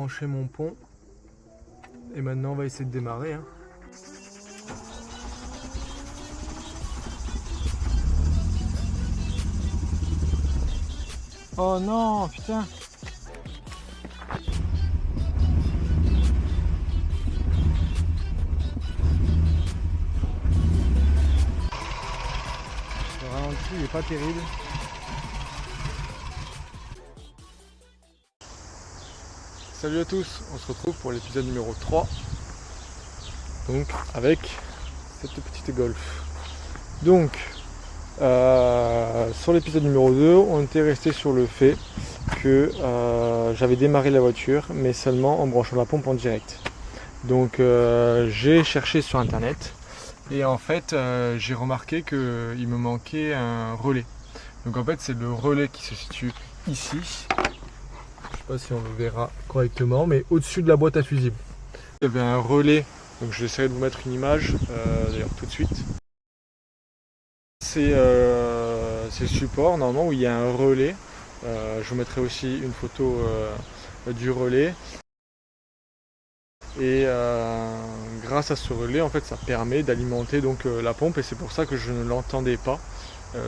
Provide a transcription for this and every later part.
branché mon pont. Et maintenant on va essayer de démarrer. Oh non, putain! Le ralenti il est pas terrible. Salut à tous, on se retrouve pour l'épisode numéro 3. Donc avec cette petite Golf. Donc sur l'épisode numéro 2, on était resté sur le fait que j'avais démarré la voiture, mais seulement en branchant la pompe en direct. Donc j'ai cherché sur internet et en fait j'ai remarqué qu'il me manquait un relais. Donc en fait c'est le relais qui se situe ici. Je sais pas si on le verra correctement, mais au-dessus de la boîte à fusibles. Il y avait un relais, donc j'essaierai de vous mettre une image d'ailleurs tout de suite. C'est le support normalement où il y a un relais. Je vous mettrai aussi une photo du relais. Et grâce à ce relais, en fait, ça permet d'alimenter donc la pompe, et c'est pour ça que je ne l'entendais pas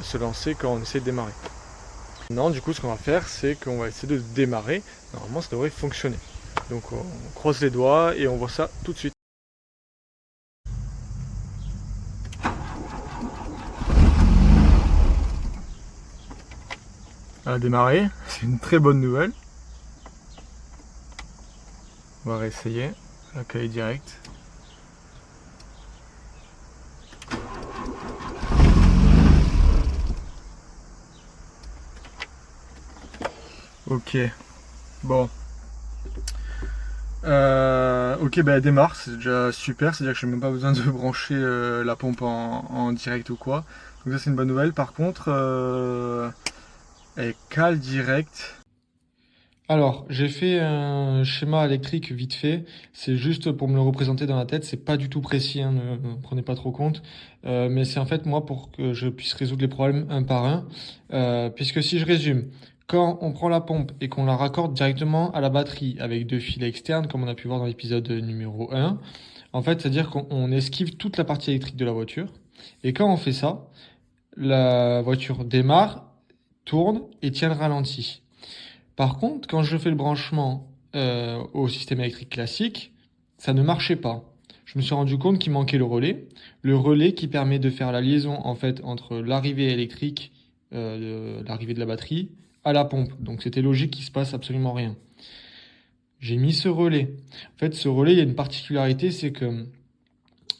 se lancer quand on essaie de démarrer. Maintenant, du coup, ce qu'on va faire, c'est qu'on va essayer de démarrer. Normalement, ça devrait fonctionner. Donc, on croise les doigts et on voit ça tout de suite. Elle a démarré, c'est une très bonne nouvelle. On va réessayer. La caler direct. Ok, bon. Ok, bah elle démarre, c'est déjà super, c'est-à-dire que je n'ai même pas besoin de brancher la pompe en direct ou quoi. Donc ça c'est une bonne nouvelle. Par contre, elle cale direct. Alors, j'ai fait un schéma électrique vite fait, c'est juste pour me le représenter dans la tête, c'est pas du tout précis, ne prenez pas trop compte, mais c'est en fait moi pour que je puisse résoudre les problèmes un par un, puisque si je résume, quand on prend la pompe et qu'on la raccorde directement à la batterie avec deux fils externes, comme on a pu voir dans l'épisode numéro 1, en fait, c'est-à-dire qu'on esquive toute la partie électrique de la voiture, et quand on fait ça, la voiture démarre, tourne et tient le ralenti. Par contre, quand je fais le branchement au système électrique classique, ça ne marchait pas. Je me suis rendu compte qu'il manquait le relais qui permet de faire la liaison en fait entre l'arrivée électrique, l'arrivée de la batterie, à la pompe. Donc c'était logique qu'il se passe absolument rien. J'ai mis ce relais. En fait, ce relais, il y a une particularité, c'est que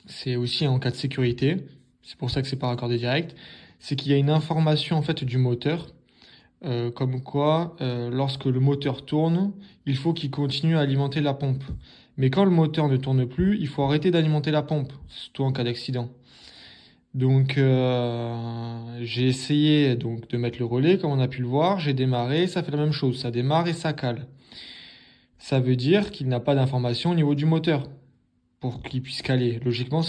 c'est aussi en cas de sécurité. C'est pour ça que c'est pas raccordé direct. C'est qu'il y a une information en fait du moteur comme quoi, lorsque le moteur tourne, il faut qu'il continue à alimenter la pompe. Mais quand le moteur ne tourne plus, il faut arrêter d'alimenter la pompe, surtout en cas d'accident. Donc j'ai essayé donc de mettre le relais, comme on a pu le voir, j'ai démarré, ça fait la même chose, ça démarre et ça cale. Ça veut dire qu'il n'a pas d'information au niveau du moteur pour qu'il puisse caler. Logiquement,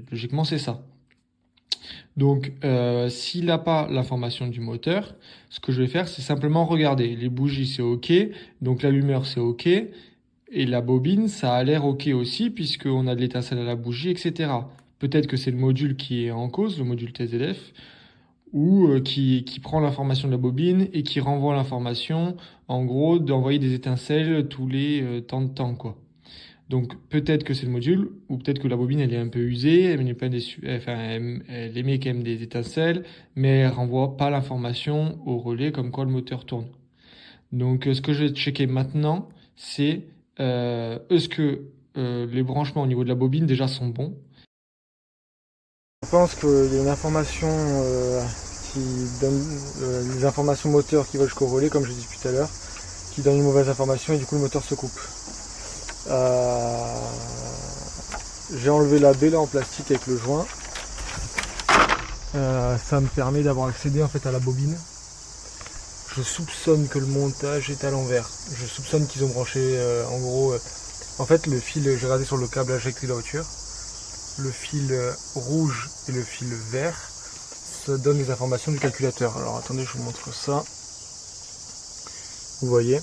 logiquement c'est ça. Donc, s'il n'a pas l'information du moteur, ce que je vais faire, c'est simplement regarder. Les bougies, c'est OK. Donc, l'allumeur, c'est OK. Et la bobine, ça a l'air OK aussi, puisqu'on a de l'étincelle à la bougie, etc. Peut-être que c'est le module qui est en cause, le module TZF, ou qui prend l'information de la bobine et qui renvoie l'information, en gros, d'envoyer des étincelles tous les temps de temps, quoi. Donc peut-être que c'est le module, ou peut-être que la bobine elle est un peu usée, elle émet quand même des étincelles, mais elle renvoie pas l'information au relais comme quoi le moteur tourne. Donc ce que je vais checker maintenant, c'est est-ce que les branchements au niveau de la bobine déjà sont bons. Je pense qu'il y a une information qui donne les informations moteur qui vont jusqu'au relais, comme je disais tout à l'heure, qui donne une mauvaise information et du coup le moteur se coupe. J'ai enlevé la baie là en plastique avec le joint. Ça me permet d'avoir accédé en fait à la bobine. Je soupçonne que le montage est à l'envers. Je soupçonne qu'ils ont branché en gros. En fait le fil, j'ai regardé sur le câblage électrique de la voiture. Le fil rouge et le fil vert ça donne les informations du calculateur. Alors attendez, je vous montre ça. Vous voyez.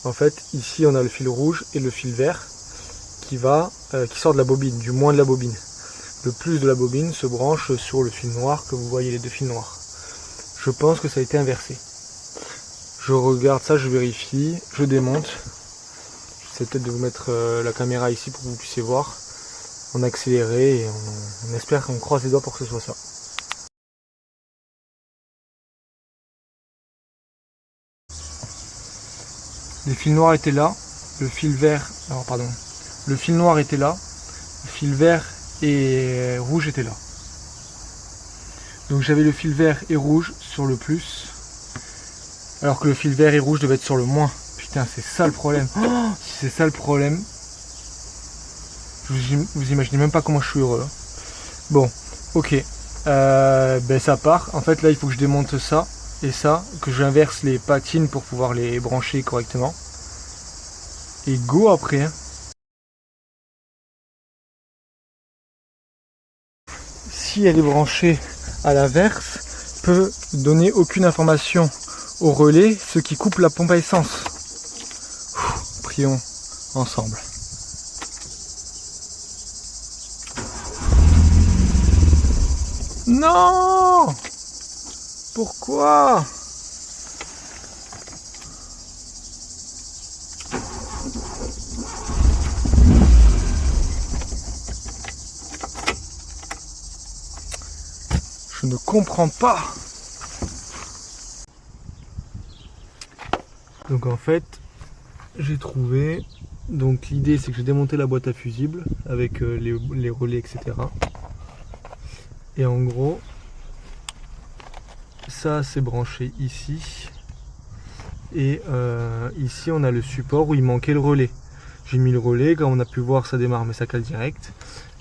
En fait, ici on a le fil rouge et le fil vert qui sort de la bobine, du moins de la bobine. Le plus de la bobine se branche sur le fil noir que vous voyez, les deux fils noirs. Je pense que ça a été inversé. Je regarde ça, je vérifie, je démonte. J'essaie peut-être de vous mettre la caméra ici pour que vous puissiez voir. On a accéléré et on espère qu'on croise les doigts pour que ce soit ça. Les fils noirs étaient là, le fil vert, alors pardon, le fil noir était là, le fil vert et rouge était là. Donc j'avais le fil vert et rouge sur le plus, alors que le fil vert et rouge devait être sur le moins. Putain, c'est ça le problème. Oh, si c'est ça le problème, vous imaginez même pas comment je suis heureux. Bon, ok, ben ça part. En fait là il faut que je démonte ça et ça, que j'inverse les patines pour pouvoir les brancher correctement. Et go après. Hein. Si elle est branchée à l'inverse, peut donner aucune information au relais, ce qui coupe la pompe à essence. Prions ensemble. Non! Pourquoi? Je ne comprends pas. Donc en fait, j'ai trouvé. Donc l'idée c'est que j'ai démonté la boîte à fusibles avec les relais, etc. Et en gros, ça c'est branché ici. Et ici on a le support où il manquait le relais. J'ai mis le relais, comme on a pu voir ça démarre mais ça cale direct.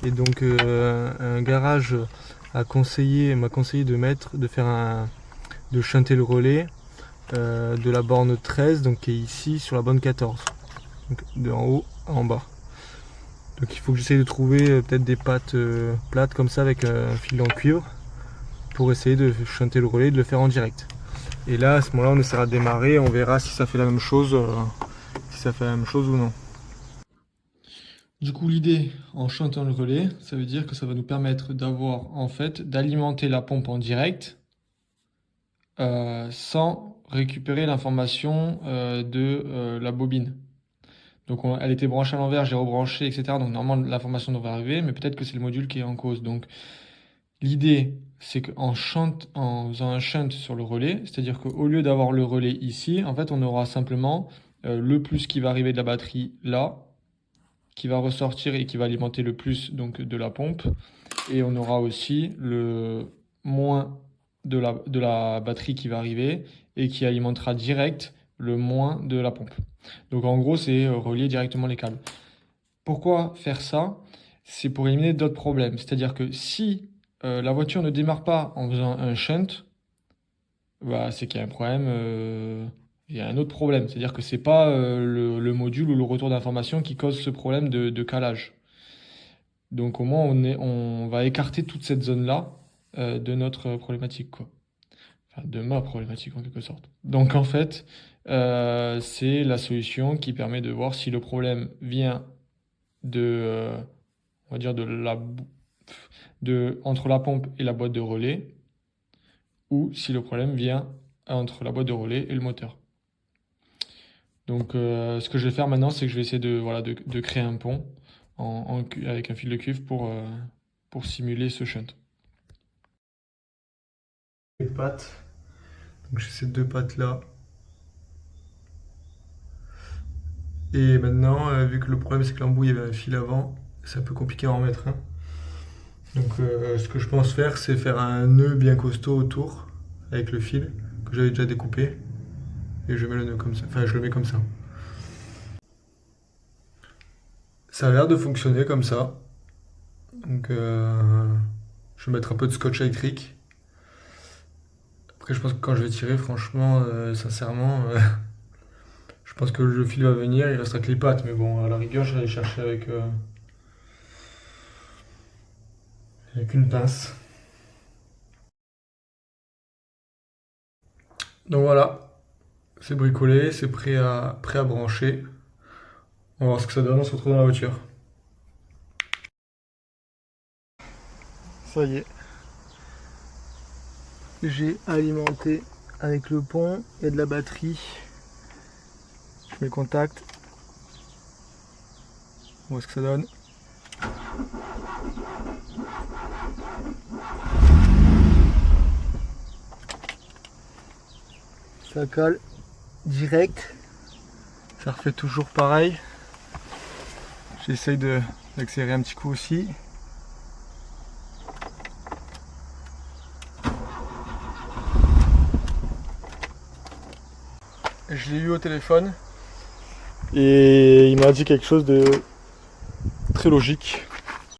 Et donc un garage m'a conseillé de shunter le relais de la borne 13, donc qui est ici sur la borne 14. Donc de en haut à en bas. Donc il faut que j'essaye de trouver peut-être des pattes plates comme ça avec un fil en cuivre pour essayer de shunter le relais et de le faire en direct. Et là à ce moment-là on essaiera de démarrer, on verra si ça fait la même chose, ou non. Du coup l'idée en shuntant le relais, ça veut dire que ça va nous permettre d'alimenter la pompe en direct sans récupérer l'information de la bobine. Donc elle était branchée à l'envers, j'ai rebranché, etc. Donc normalement l'information devrait arriver, mais peut-être que c'est le module qui est en cause. Donc l'idée, c'est qu'en en faisant un shunt sur le relais, c'est-à-dire qu'au lieu d'avoir le relais ici, en fait on aura simplement le plus qui va arriver de la batterie là, qui va ressortir et qui va alimenter le plus donc de la pompe. Et on aura aussi le moins de la batterie qui va arriver et qui alimentera direct le moins de la pompe. Donc en gros, c'est relier directement les câbles. Pourquoi faire ça? C'est pour éliminer d'autres problèmes. C'est-à-dire que si la voiture ne démarre pas en faisant un shunt, bah, c'est qu'il y a un problème. Il y a un autre problème. C'est-à-dire que c'est pas le module ou le retour d'information qui cause ce problème de calage. Donc au moins on va écarter toute cette zone-là de notre problématique, quoi. Enfin, de ma problématique en quelque sorte. Donc en fait, c'est la solution qui permet de voir si le problème vient on va dire entre la pompe et la boîte de relais, ou si le problème vient entre la boîte de relais et le moteur. Donc ce que je vais faire maintenant, c'est que je vais essayer de créer un pont avec un fil de cuivre pour simuler ce shunt. Les pattes. Donc j'ai ces deux pattes là. Et maintenant, vu que le problème c'est que l'embout il y avait un fil avant, c'est un peu compliqué à en mettre un. Donc ce que je pense faire, c'est faire un nœud bien costaud autour avec le fil que j'avais déjà découpé. Et je mets le nœud comme ça. Enfin, je le mets comme ça. Ça a l'air de fonctionner comme ça. Donc je vais mettre un peu de scotch électrique. Après, je pense que quand je vais tirer, franchement, sincèrement, je pense que le fil va venir, il restera que les pattes. Mais bon, à la rigueur, je vais aller chercher avec une pince. Donc voilà, C'est bricolé, c'est prêt à brancher. On va voir ce que ça donne, on se retrouve dans la voiture. Ça y est. J'ai alimenté avec le pont, il y a de la batterie. Je mets le contact. On voit ce que ça donne. Ça cale direct. Ça refait toujours pareil. J'essaye d'accélérer un petit coup aussi. Je l'ai eu au téléphone et il m'a dit quelque chose de très logique.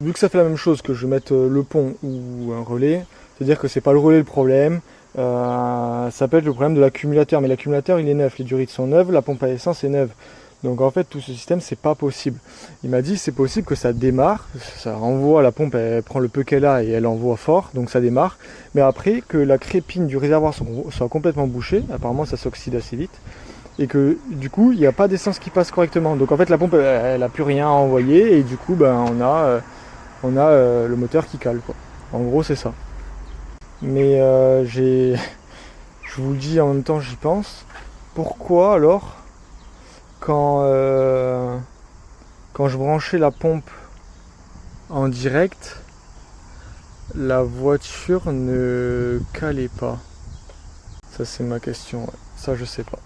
Vu que ça fait la même chose que je mette le pont ou un relais, c'est-à-dire que c'est pas le relais le problème, ça peut être le problème de l'accumulateur, mais l'accumulateur il est neuf, les durites sont neuves, la pompe à essence est neuve. Donc en fait tout ce système c'est pas possible. Il m'a dit c'est possible que ça démarre, ça renvoie, la pompe elle prend le peu qu'elle a et elle envoie fort, donc ça démarre, mais après que la crépine du réservoir soit complètement bouchée, apparemment ça s'oxyde assez vite, et que du coup il n'y a pas d'essence qui passe correctement. Donc en fait la pompe elle a plus rien à envoyer et du coup ben, on a le moteur qui cale quoi. En gros c'est ça. Mais je vous le dis en même temps j'y pense. Pourquoi alors quand je branchais la pompe en direct, la voiture ne calait pas? Ça c'est ma question, ouais. Ça je sais pas.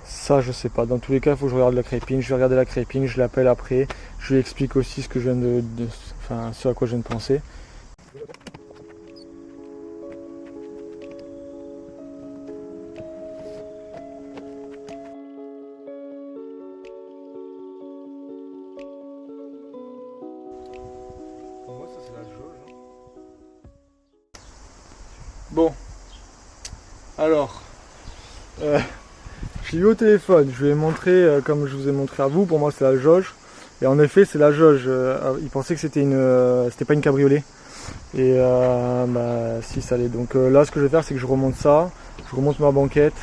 Ça je sais pas. Dans tous les cas il faut que je regarde la crépine. Je vais regarder la crépine, je l'appelle après. Je lui explique aussi ce que je viens enfin ce à quoi je viens de penser. Pour moi ça c'est la jauge. Bon, alors, je l'ai eu au téléphone, je lui ai montré, comme je vous ai montré à vous, pour moi c'est la jauge. Et en effet c'est la jauge, il pensait que c'était pas une cabriolet. Et bah si ça l'est. Donc là ce que je vais faire c'est que je remonte ça, je remonte ma banquette.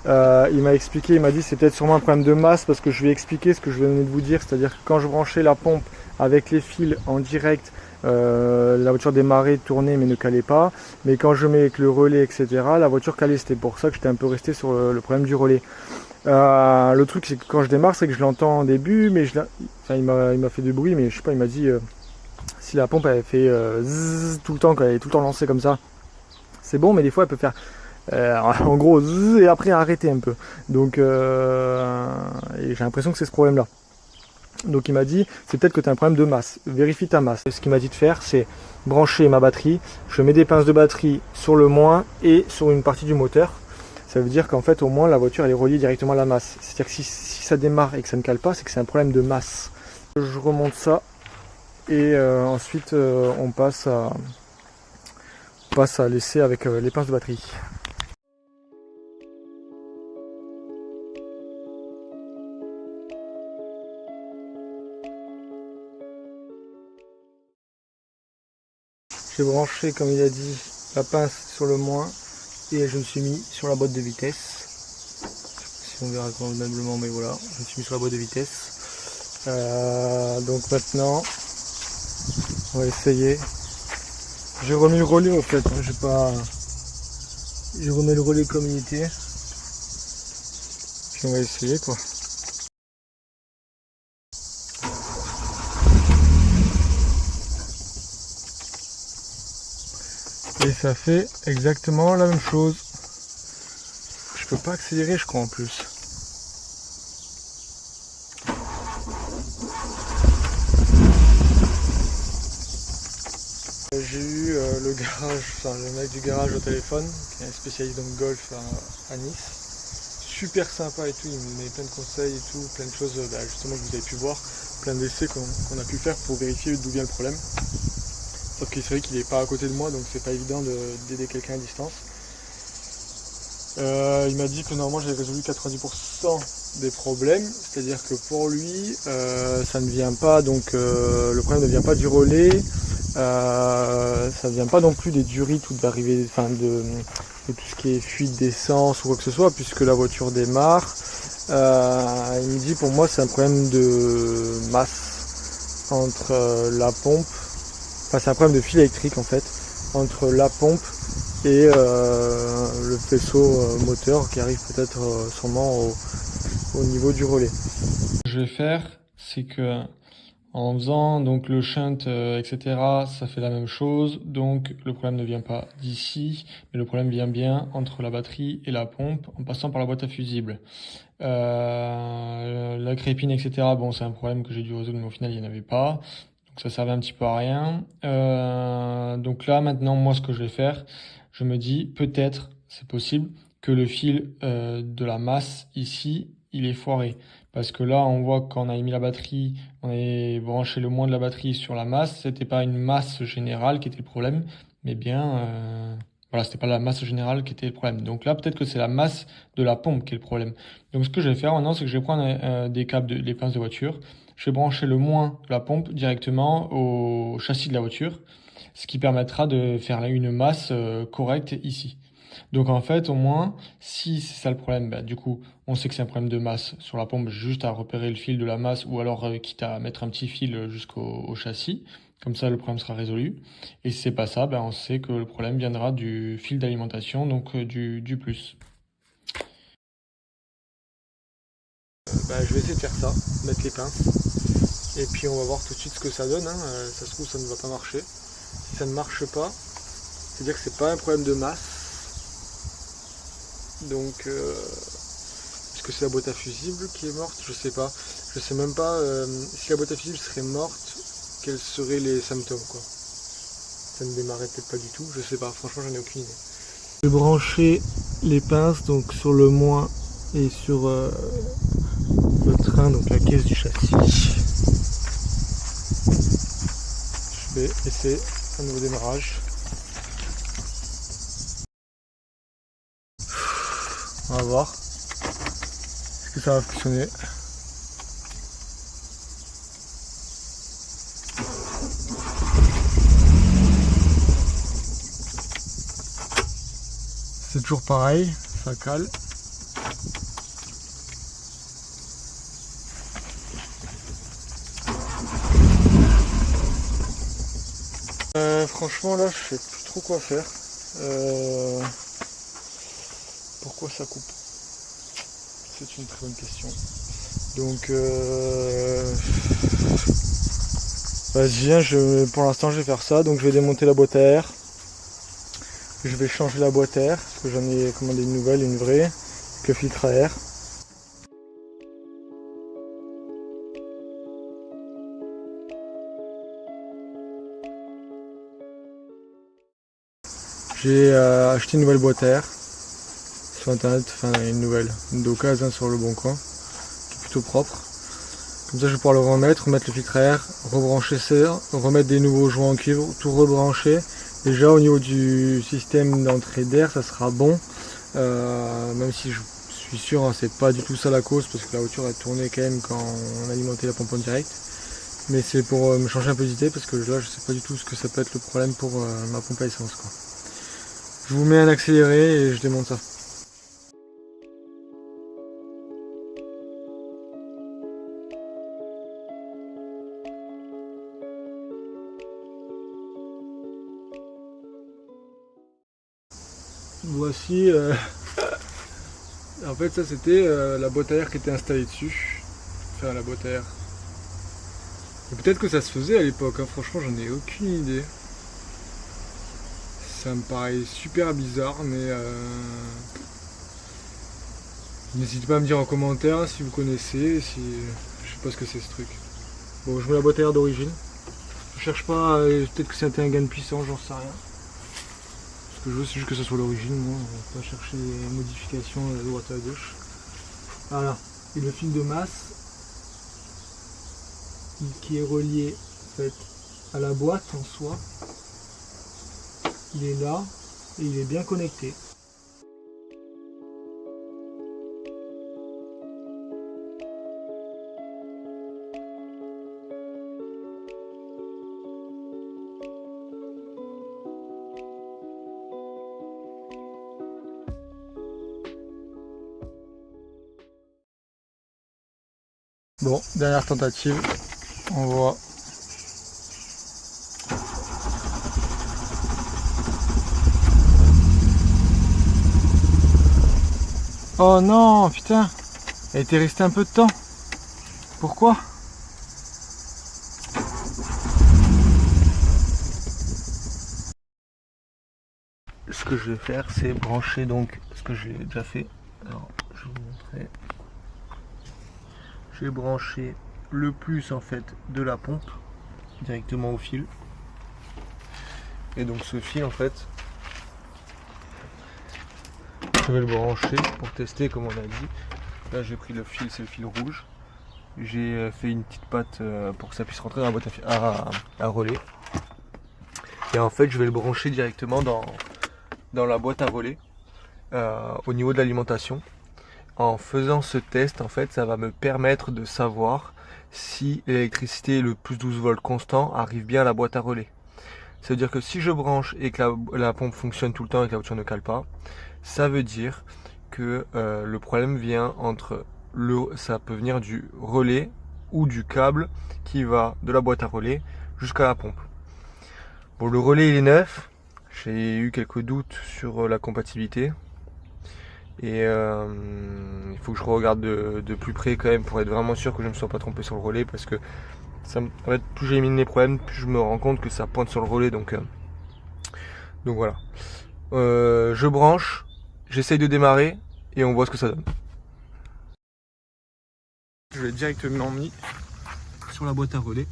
Il m'a expliqué, il m'a dit c'est peut-être sûrement un problème de masse parce que je lui ai expliqué ce que je venais de vous dire, c'est-à-dire que quand je branchais la pompe avec les fils en direct, la voiture démarrait, tournait mais ne calait pas. Mais quand je mets avec le relais etc, la voiture calait. C'était pour ça que j'étais un peu resté sur le problème du relais. Le truc c'est que quand je démarre c'est que je l'entends en début, mais enfin, il m'a fait du bruit, mais je sais pas, il m'a dit si la pompe avait fait zzz tout le temps, quand elle est tout le temps lancée comme ça, c'est bon, mais des fois elle peut faire en gros zzz et après arrêter un peu. Donc et j'ai l'impression que c'est ce problème là. Donc il m'a dit c'est peut-être que tu as un problème de masse, vérifie ta masse. Ce qu'il m'a dit de faire c'est brancher ma batterie, je mets des pinces de batterie sur le moins et sur une partie du moteur. Ça veut dire qu'en fait au moins la voiture elle est reliée directement à la masse. C'est-à-dire que si ça démarre et que ça ne cale pas, c'est que c'est un problème de masse. Je remonte ça et ensuite on passe à laisser avec les pinces de batterie. J'ai branché comme il a dit la pince sur le moins et je me suis mis sur la boîte de vitesse. Si on verra convenablement, mais voilà, je me suis mis sur la boîte de vitesse. Donc maintenant on va essayer. J'ai remis le relais au fait, j'ai remis le relais comme il était. Puis on va essayer quoi. Et ça fait exactement la même chose. Je peux pas accélérer je crois en plus. J'ai eu le garage, enfin le mec du garage au téléphone, qui est un spécialiste dans le golf à Nice. Super sympa et tout, il me met plein de conseils et tout, plein de choses justement que vous avez pu voir, plein d'essais qu'on a pu faire pour vérifier d'où vient le problème. Sauf que c'est vrai qu'il n'est pas à côté de moi, donc c'est pas évident d'aider quelqu'un à distance. Il m'a dit que normalement j'ai résolu 90% des problèmes, c'est-à-dire que pour lui, ça ne vient pas, donc le problème ne vient pas du relais, ça ne vient pas non plus des durites ou d'arrivée, enfin de tout ce qui est fuite d'essence ou quoi que ce soit, puisque la voiture démarre. Il me dit pour moi c'est un problème de masse entre la pompe, enfin c'est un problème de fil électrique en fait, entre la pompe et le faisceau moteur qui arrive peut-être sûrement au niveau du relais. Ce que je vais faire, c'est que en faisant donc le shunt, etc., ça fait la même chose. Donc le problème ne vient pas d'ici, mais le problème vient bien entre la batterie et la pompe en passant par la boîte à fusibles. La crépine, etc., bon, c'est un problème que j'ai dû résoudre, mais au final, il n'y en avait pas. Donc ça servait un petit peu à rien. Donc là, maintenant, moi, ce que je vais faire, je me dis, peut-être, c'est possible, que le fil de la masse ici, il est foiré. Parce que là, on voit que quand on a mis la batterie, on a branché le moins de la batterie sur la masse, c'était pas une masse générale qui était le problème, mais bien, voilà, c'était pas la masse générale qui était le problème. Donc là, peut-être que c'est la masse de la pompe qui est le problème. Donc ce que je vais faire maintenant, c'est que je vais prendre des câbles, des pinces de voiture. Je vais brancher le moins la pompe directement au châssis de la voiture, ce qui permettra de faire une masse correcte ici. Donc en fait, au moins, si c'est ça le problème, bah, du coup, on sait que c'est un problème de masse sur la pompe, juste à repérer le fil de la masse ou alors quitte à mettre un petit fil jusqu'au châssis. Comme ça, le problème sera résolu. Et si c'est pas ça, bah, on sait que le problème viendra du fil d'alimentation, donc du plus. Bah, je vais essayer de faire ça, mettre les pinces. Et puis on va voir tout de suite ce que ça donne, hein. Ça se trouve ça ne va pas marcher. Si ça ne marche pas, c'est-à-dire que c'est pas un problème de masse. Donc est-ce que c'est la boîte à fusibles qui est morte? Je sais pas. Je sais même pas si la boîte à fusibles serait morte, quels seraient les symptômes quoi. Ça ne démarrait peut-être pas du tout, je sais pas, franchement j'en ai aucune idée. Je vais brancher les pinces donc sur le moins et sur le train, donc la caisse du châssis. Je vais essayer un nouveau démarrage. On va voir. Est-ce que ça va fonctionner? C'est toujours pareil, ça cale. Franchement là je sais plus trop quoi faire. Pourquoi ça coupe? C'est une très bonne question. Donc vas-y, hein, pour l'instant je vais faire ça. Donc je vais démonter la boîte à air. Je vais changer la boîte à air, parce que j'en ai commandé une nouvelle, une vraie, avec le filtre à air. J'ai acheté une nouvelle boîte à air sur internet, enfin une nouvelle, une d'occasion sur le bon coin, qui est plutôt propre. Comme ça je vais pouvoir le remettre le filtre à air, rebrancher ça, remettre des nouveaux joints en cuivre, tout rebrancher. Déjà au niveau du système d'entrée d'air ça sera bon, même si je suis sûr hein, c'est pas du tout ça la cause parce que la voiture a tourné quand même quand on alimentait la pompe en direct. Mais c'est pour me changer un peu d'idée parce que là je sais pas du tout ce que ça peut être le problème pour ma pompe à essence quoi. Je vous mets un accéléré et je démonte ça. Voici, en fait ça c'était la boîte à air qui était installée dessus. Enfin la boîte à air. Et peut-être que ça se faisait à l'époque, hein. Franchement j'en ai aucune idée. Ça me paraît super bizarre mais n'hésitez pas à me dire en commentaire si vous connaissez, si je sais pas ce que c'est ce truc. Bon je mets la boîte à air d'origine. Je cherche pas, peut-être que c'était un gain de puissance, j'en sais rien. Ce que je veux c'est juste que ça soit l'origine, moi on va pas chercher des modifications à droite à gauche. Voilà, et le fil de masse qui est relié en fait, à la boîte en soi, il est là et il est bien connecté. Bon, dernière tentative, on voit. Oh non, putain, elle était restée un peu de temps. Pourquoi? Ce que je vais faire, c'est brancher donc ce que j'ai déjà fait. Alors, je vais vous montrer. Je vais brancher le plus en fait de la pompe directement au fil. Et donc ce fil en fait, je vais le brancher pour tester comme on a dit. Là j'ai pris le fil, c'est le fil rouge. J'ai fait une petite patte pour que ça puisse rentrer dans la boîte à relais. Et en fait je vais le brancher directement dans la boîte à relais au niveau de l'alimentation. En faisant ce test, en fait, ça va me permettre de savoir si l'électricité, le plus 12 volts constant, arrive bien à la boîte à relais. Ça veut dire que si je branche et que la pompe fonctionne tout le temps et que la voiture ne cale pas, ça veut dire que le problème vient ça peut venir du relais ou du câble qui va de la boîte à relais jusqu'à la pompe. Bon, le relais il est neuf, j'ai eu quelques doutes sur la compatibilité. Et il faut que je regarde de plus près quand même pour être vraiment sûr que je ne me sois pas trompé sur le relais parce que en fait, plus j'élimine les problèmes, plus je me rends compte que ça pointe sur le relais. Donc voilà. Je branche, j'essaye de démarrer et on voit ce que ça donne. Je l'ai directement mis sur la boîte à relais,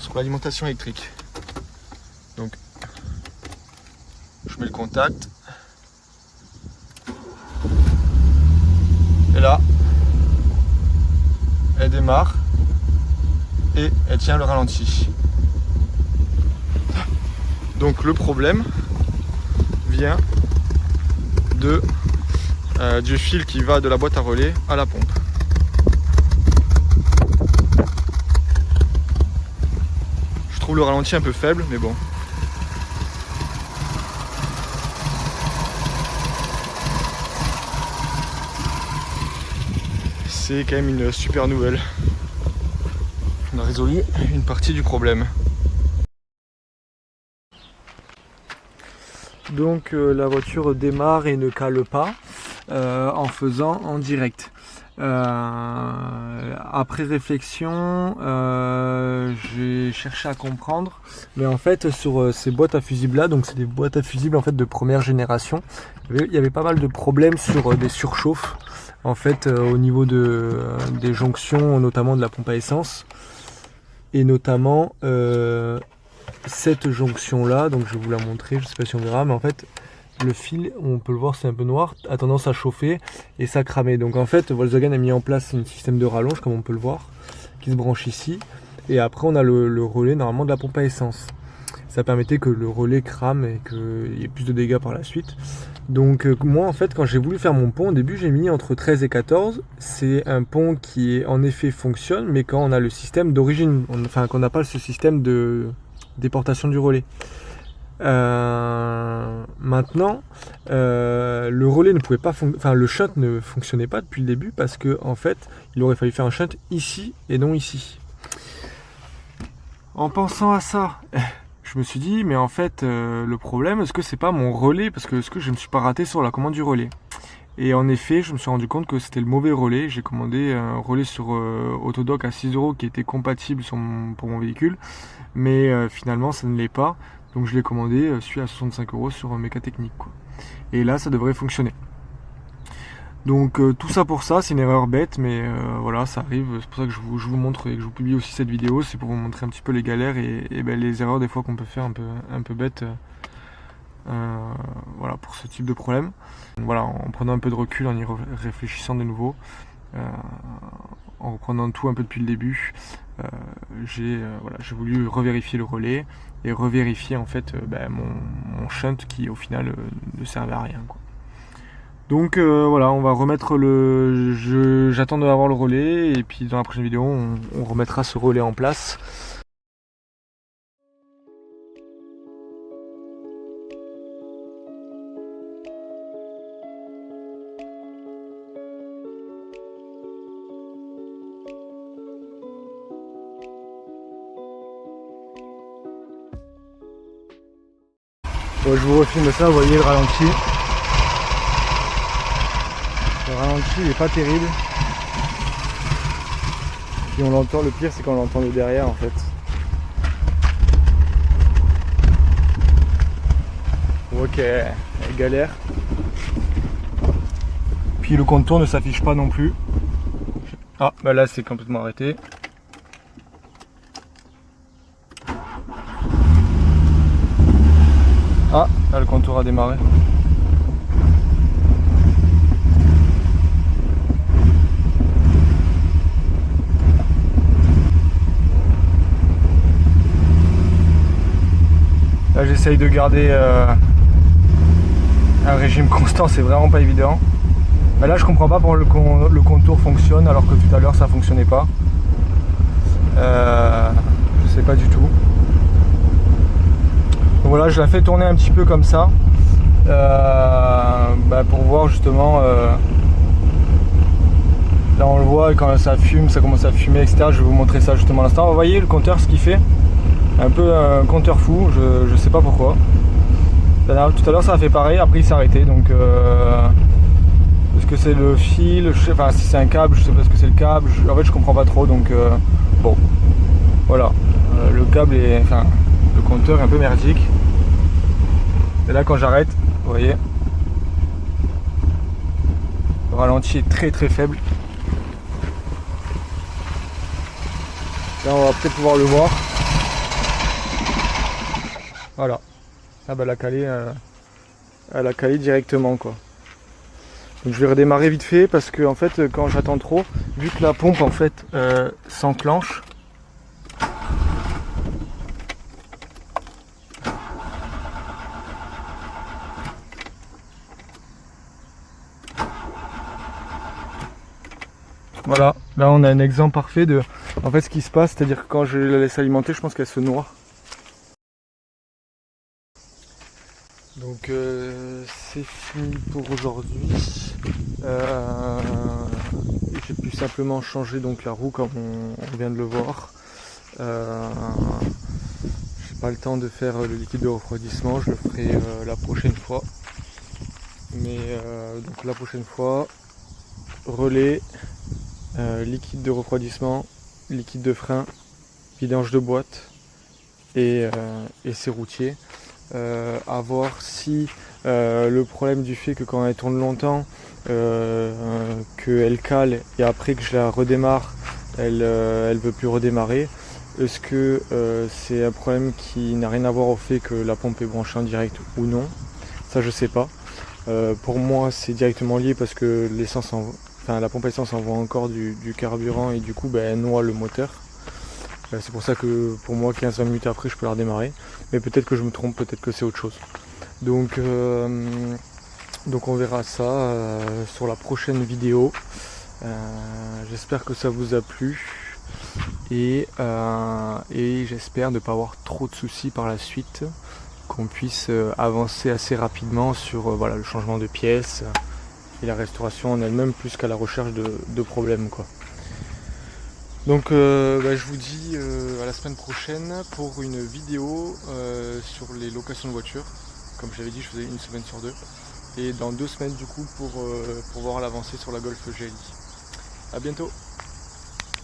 sur l'alimentation électrique. Donc je mets le contact. Et là, elle démarre et elle tient le ralenti. Donc le problème vient du fil qui va de la boîte à relais à la pompe. Je trouve le ralenti un peu faible, mais bon. C'est quand même une super nouvelle. On a résolu une partie du problème. Donc la voiture démarre et ne cale pas en faisant en direct. Après réflexion, j'ai cherché à comprendre, mais en fait sur ces boîtes à fusibles là, donc c'est des boîtes à fusibles en fait de première génération, il y avait pas mal de problèmes sur des surchauffes en fait au niveau des jonctions, notamment de la pompe à essence, et notamment cette jonction là. Donc je vais vous la montrer, je sais pas si on verra, mais en fait le fil, on peut le voir, c'est un peu noir, a tendance à chauffer et ça cramer. Donc en fait, Volkswagen a mis en place un système de rallonge, comme on peut le voir, qui se branche ici. Et après, on a le relais normalement de la pompe à essence. Ça permettait que le relais crame et qu'il y ait plus de dégâts par la suite. Donc moi, en fait, quand j'ai voulu faire mon pont, au début, j'ai mis entre 13 et 14. C'est un pont qui, en effet, fonctionne, mais quand on a le système d'origine, enfin, qu'on n'a pas ce système de déportation du relais. Maintenant, le relais ne pouvait pas, enfin le shunt ne fonctionnait pas depuis le début parce que en fait, il aurait fallu faire un shunt ici et non ici. En pensant à ça, je me suis dit, mais en fait, le problème, est-ce que c'est pas mon relais parce que est-ce que je ne me suis pas raté sur la commande du relais? Et en effet, je me suis rendu compte que c'était le mauvais relais. J'ai commandé un relais sur Autodoc à 6 € qui était compatible pour mon véhicule, mais finalement, ça ne l'est pas. Donc je l'ai commandé, celui à 65 € sur Mécatechnique, quoi. Et là, ça devrait fonctionner. Donc tout ça pour ça, c'est une erreur bête, mais voilà, ça arrive. C'est pour ça que je vous montre et que je vous publie aussi cette vidéo, c'est pour vous montrer un petit peu les galères et ben, les erreurs des fois qu'on peut faire un peu bêtes. Voilà, pour ce type de problème. Voilà, en prenant un peu de recul, en y réfléchissant de nouveau, en reprenant tout un peu depuis le début, j'ai voulu revérifier le relais et revérifier en fait mon shunt qui au final ne servait à rien, quoi. Donc voilà, on va remettre j'attends d'avoir le relais et puis dans la prochaine vidéo on remettra ce relais en place. Bon, je vous refilme ça, vous voyez le ralenti. Le ralenti il est pas terrible. Et on l'entend, le pire c'est qu'on l'entend de derrière en fait. Ok, elle galère. Puis le contour ne s'affiche pas non plus. Ah, bah là c'est complètement arrêté. Ah, là le contour a démarré. Là j'essaye de garder un régime constant, c'est vraiment pas évident. Mais là je comprends pas pourquoi le contour fonctionne alors que tout à l'heure ça fonctionnait pas. Je sais pas du tout. Donc voilà, je la fais tourner un petit peu comme ça pour voir justement. Là on le voit quand ça fume, ça commence à fumer, etc. Je vais vous montrer ça justement à l'instant. Vous voyez le compteur ce qu'il fait? Un peu un compteur fou, je sais pas pourquoi. Tout à l'heure ça a fait pareil, après il s'est arrêté, donc est-ce que c'est le fil, je sais, enfin si c'est un câble, je sais pas ce que c'est le câble, en fait je comprends pas trop, donc bon, voilà, le câble est, enfin le compteur est un peu merdique. Et là quand j'arrête, vous voyez, le ralenti est très très faible. Là on va peut-être pouvoir le voir. Voilà. Ah bah elle a calé directement quoi. Donc je vais redémarrer vite fait parce que en fait quand j'attends trop, vu que la pompe en fait s'enclenche. Voilà, là on a un exemple parfait de en fait ce qui se passe, c'est-à-dire que quand je la laisse alimenter, je pense qu'elle se noie. Donc c'est fini pour aujourd'hui. J'ai pu simplement changer donc la roue comme on vient de le voir. J'ai pas le temps de faire le liquide de refroidissement, je le ferai la prochaine fois. Mais donc la prochaine fois, relais, liquide de refroidissement, liquide de frein, vidange de boîte et serroutier. À voir si le problème du fait que quand elle tourne longtemps qu'elle cale et après que je la redémarre elle veut plus redémarrer, est-ce que c'est un problème qui n'a rien à voir au fait que la pompe est branchée en direct ou non, ça je sais pas. Pour moi c'est directement lié parce que l'essence la pompe à essence envoie encore du carburant et du coup elle noie le moteur. C'est pour ça que pour moi 15-20 minutes après je peux la redémarrer. Mais peut-être que je me trompe, peut-être que c'est autre chose. Donc on verra ça sur la prochaine vidéo. J'espère que ça vous a plu. Et j'espère ne pas avoir trop de soucis par la suite. Qu'on puisse avancer assez rapidement sur voilà, le changement de pièces et la restauration en elle-même plus qu'à la recherche de problèmes quoi. Donc je vous dis à la semaine prochaine pour une vidéo sur les locations de voitures. Comme je l'avais dit, je faisais une semaine sur deux. Et dans 2 semaines du coup pour voir l'avancée sur la Golf GLI. A bientôt.